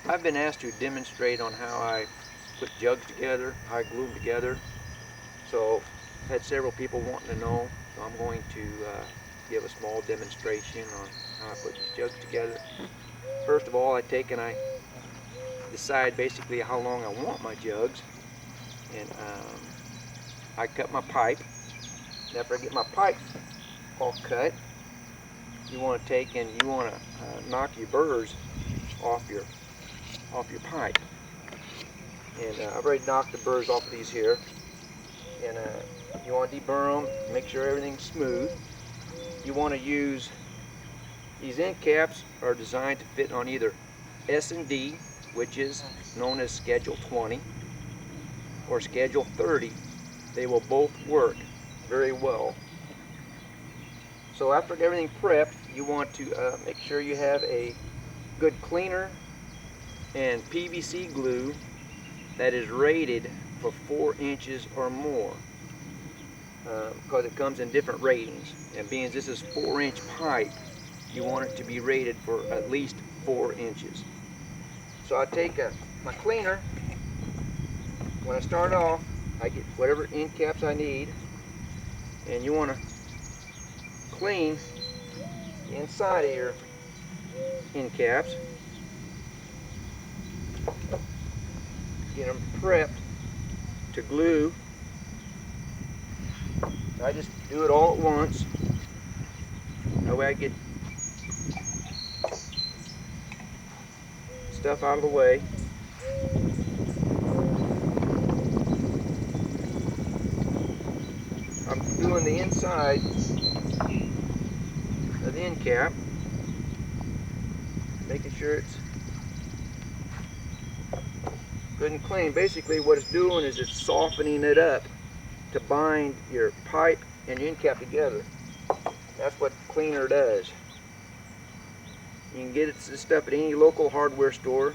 I've been asked to demonstrate on how I put jugs together, how I glue them together. So I've had several people wanting to know, so I'm going to give a small demonstration on how I put these jugs together. First of all, I take and I decide basically how long I want my jugs, and I cut my pipe. And after I get my pipe all cut, you want to take and you want to knock your burrs off your pipe. And I've already knocked the burrs off of these here. And you want to deburr them, make sure everything's smooth. You want to use, these end caps are designed to fit on either S&D, which is known as Schedule 20, or Schedule 30. They will both work very well. So after everything prepped, you want to make sure you have a good cleaner and PVC glue that is rated for 4 inches or more, because it comes in different ratings, and being this is 4-inch pipe, you want it to be rated for at least 4 inches. So I take my cleaner. When I start off, I get whatever end caps I need, and you want to clean the inside of your end caps, get them prepped to glue. I just do it all at once. That way I get stuff out of the way. I'm doing the inside of the end cap, making sure it's good and clean. Basically what it's doing is it's softening it up to bind your pipe and your end cap together. That's what cleaner does. You can get this stuff at any local hardware store.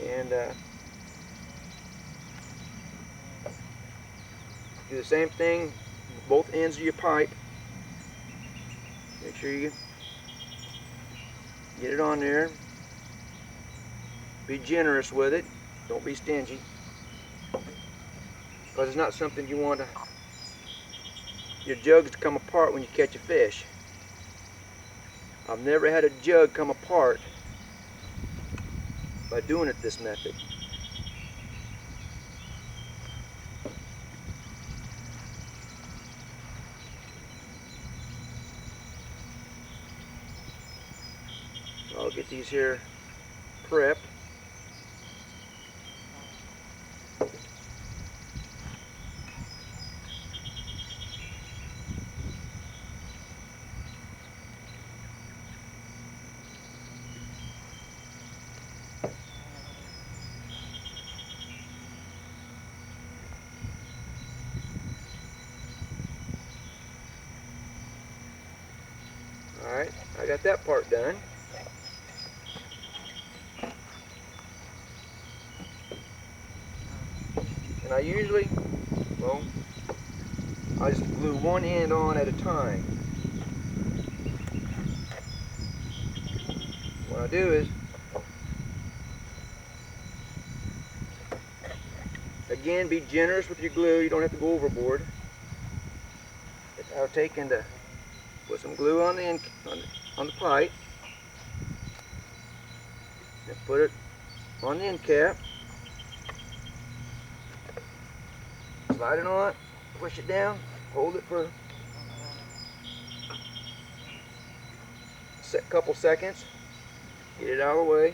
And do the same thing with both ends of your pipe. Make sure you get it on there. Be generous with it. Don't be stingy, because it's not something you want your jugs to come apart when you catch a fish. I've never had a jug come apart by doing it this method. So I'll get these here prepped. Alright, I got that part done. And I usually, well, I just glue one end on at a time. What I do is, again, be generous with your glue. You don't have to go overboard. I'll take and put some glue on the end, on the pipe, and put it on the end cap. Slide it on, push it down, hold it for a couple seconds, get it out of the way.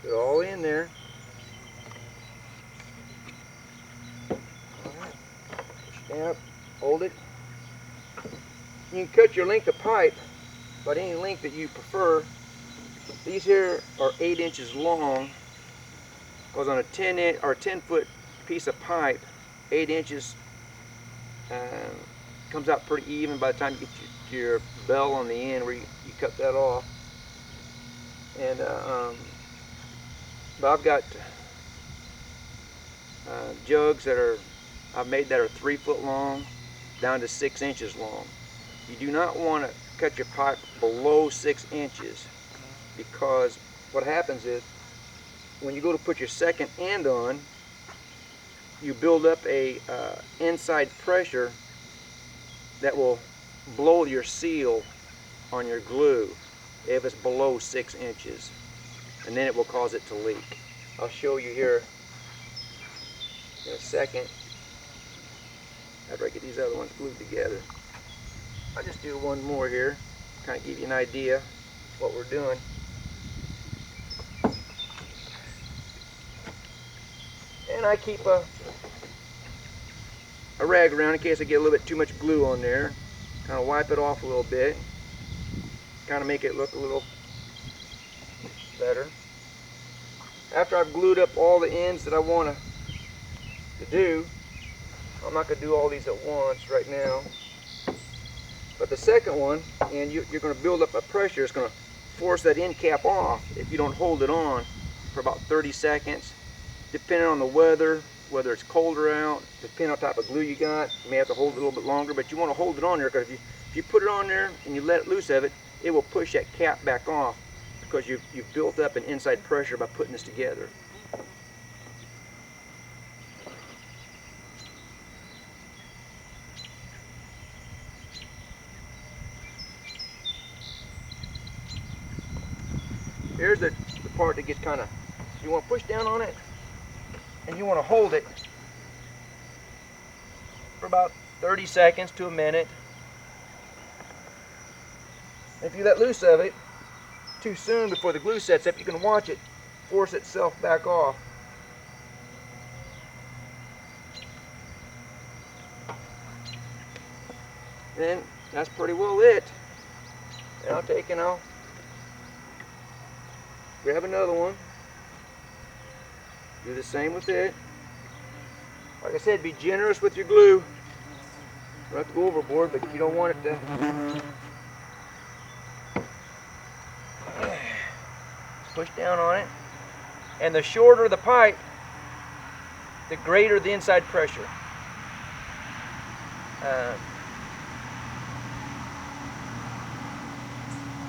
Put it all in there. Alright, push it down, hold it. You can cut your length of pipe about any length that you prefer. These here are 8 inches long, because on a 10-foot piece of pipe, 8 inches comes out pretty even by the time you get your bell on the end where you cut that off. And But I've got jugs that I've made that are 3 foot long down to 6 inches long. You do not want to cut your pipe below 6 inches, because what happens is when you go to put your second end on, you build up a inside pressure that will blow your seal on your glue if it's below 6 inches, and then it will cause it to leak. I'll show you here in a second after I get these other ones glued together. I'll just do one more here, kind of give you an idea what we're doing. And I keep a rag around in case I get a little bit too much glue on there. Kind of wipe it off a little bit, kind of make it look a little better. After I've glued up all the ends that I want to do, I'm not going to do all these at once right now, but the second one, and you're going to build up a pressure, it's going to force that end cap off if you don't hold it on for about 30 seconds. Depending on the weather, whether it's colder out, depending on the type of glue you got, you may have to hold it a little bit longer, but you want to hold it on there, because if you put it on there and you let it loose of it, it will push that cap back off, because you've built up an inside pressure by putting this together. Here's the part that gets kind of, you want to push down on it, and you want to hold it for about 30 seconds to a minute. If you let loose of it too soon before the glue sets up, you can watch it force itself back off. Then that's pretty well it. And I'll take and I'll grab another one. Do the same with it. Like I said, be generous with your glue. You don't have to go overboard, but you don't want it to push down on it. And the shorter the pipe, the greater the inside pressure.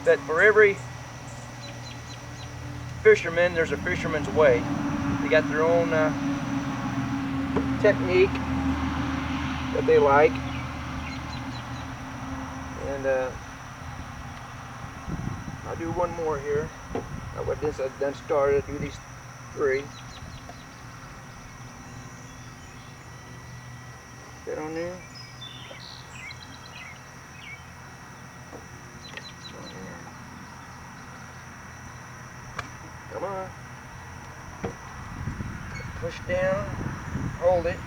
But for every fisherman, there's a fisherman's way. They got their own technique that they like. And I'll do one more here. This I've done started. I'll do these 3. Get on there. Come on. Push down. Hold it.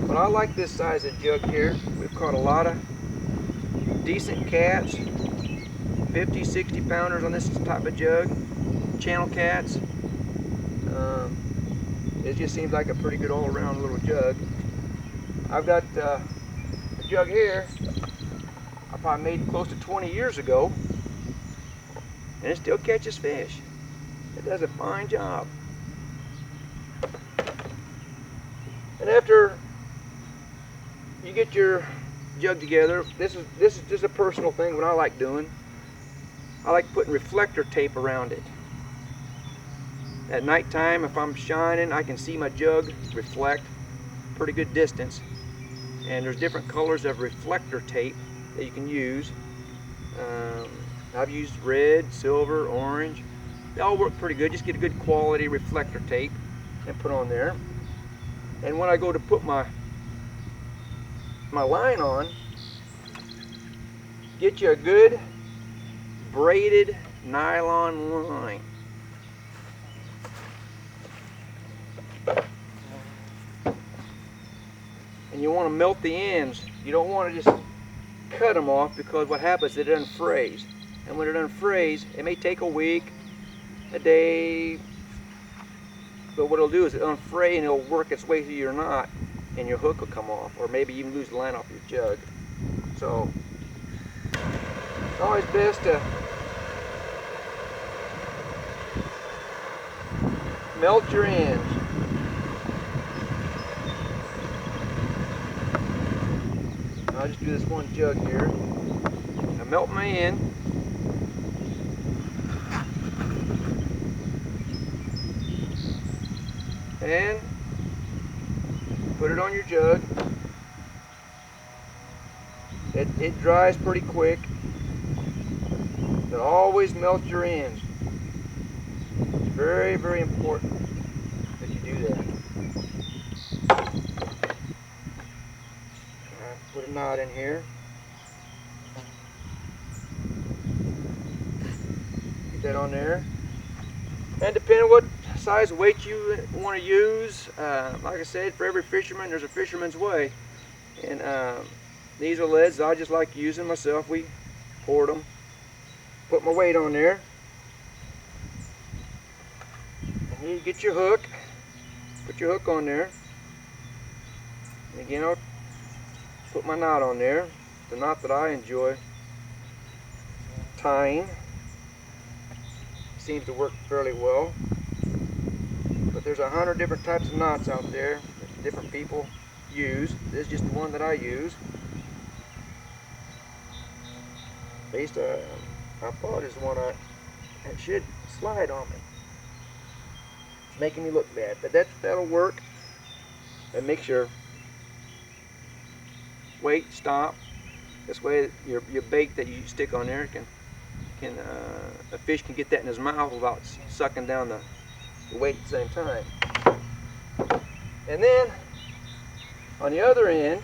But I like this size of jug here. We've caught a lot of decent cats, 50, 60 pounders on this type of jug, channel cats. It just seems like a pretty good all-around little jug. I've got a jug here I probably made close to 20 years ago, and it still catches fish. It does a fine job. And after you get your jug together, this is just a personal thing, what I like doing. I like putting reflector tape around it. At nighttime, if I'm shining, I can see my jug reflect pretty good distance. And there's different colors of reflector tape that you can use. I've used red, silver, orange. They all work pretty good. Just get a good quality reflector tape and put on there. And when I go to put my line on, get you a good braided nylon line. And you want to melt the ends. You don't want to just cut them off, because what happens is it unfrays. And when it unfrays, it may take a week, a day, But what it'll do is it'll unfray and it'll work its way through your knot, and your hook will come off, or maybe even lose the line off your jug. So it's always best to melt your ends. I'll just do this one jug here. I melt my end. And put it on your jug. It dries pretty quick. But always melt your ends. It's very, very important that you do that. Put a knot in here. Get that on there. And depending on what size weight you want to use, like I said, for every fisherman there's a fisherman's way. And these are leads I just like using myself. We poured them. Put my weight on there. And here you get your hook. Put your hook on there. And again, I'll put my knot on there. The knot that I enjoy tying. Seems to work fairly well. But there's 100 different types of knots out there that different people use. This is just the one that I use. Based on, I thought is the one that should slide on me. It's making me look bad, but that'll work. And make sure. Wait, stop. This way your bait that you stick on there a fish can get that in his mouth without sucking down the weight at the same time. And then on the other end,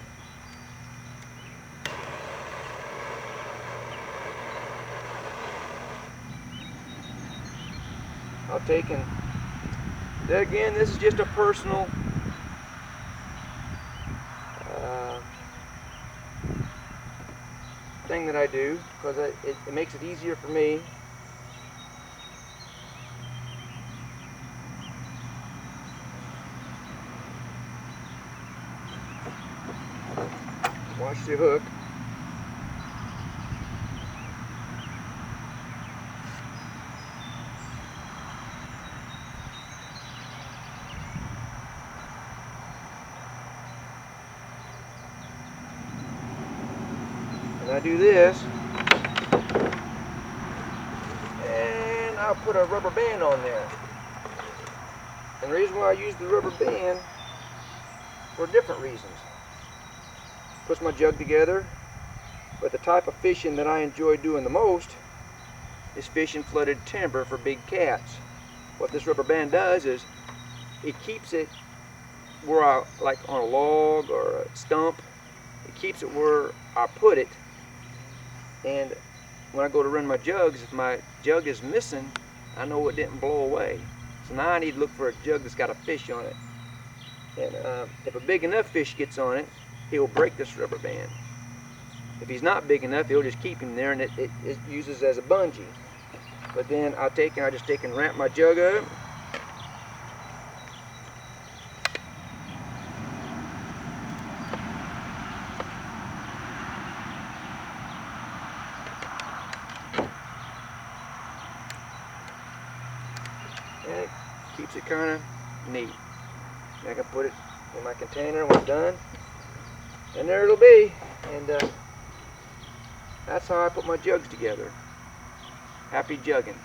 I'll take and again, this is just a personal thing that I do because it makes it easier for me. Watch the hook. And I do this, and I'll put a rubber band on there. And the reason why I use the rubber band for different reasons. Puts my jug together, but the type of fishing that I enjoy doing the most is fishing flooded timber for big cats. What this rubber band does is it keeps it where I, like on a log or a stump, it keeps it where I put it, and when I go to run my jugs, if my jug is missing, I know it didn't blow away. So now I need to look for a jug that's got a fish on it. And if a big enough fish gets on it, he'll break this rubber band. If he's not big enough, he'll just keep him there, and it uses as a bungee. But then I just take and ramp my jug up. And it keeps it kind of neat. I can put it in my container when I'm done. And there it'll be. And that's how I put my jugs together. Happy jugging.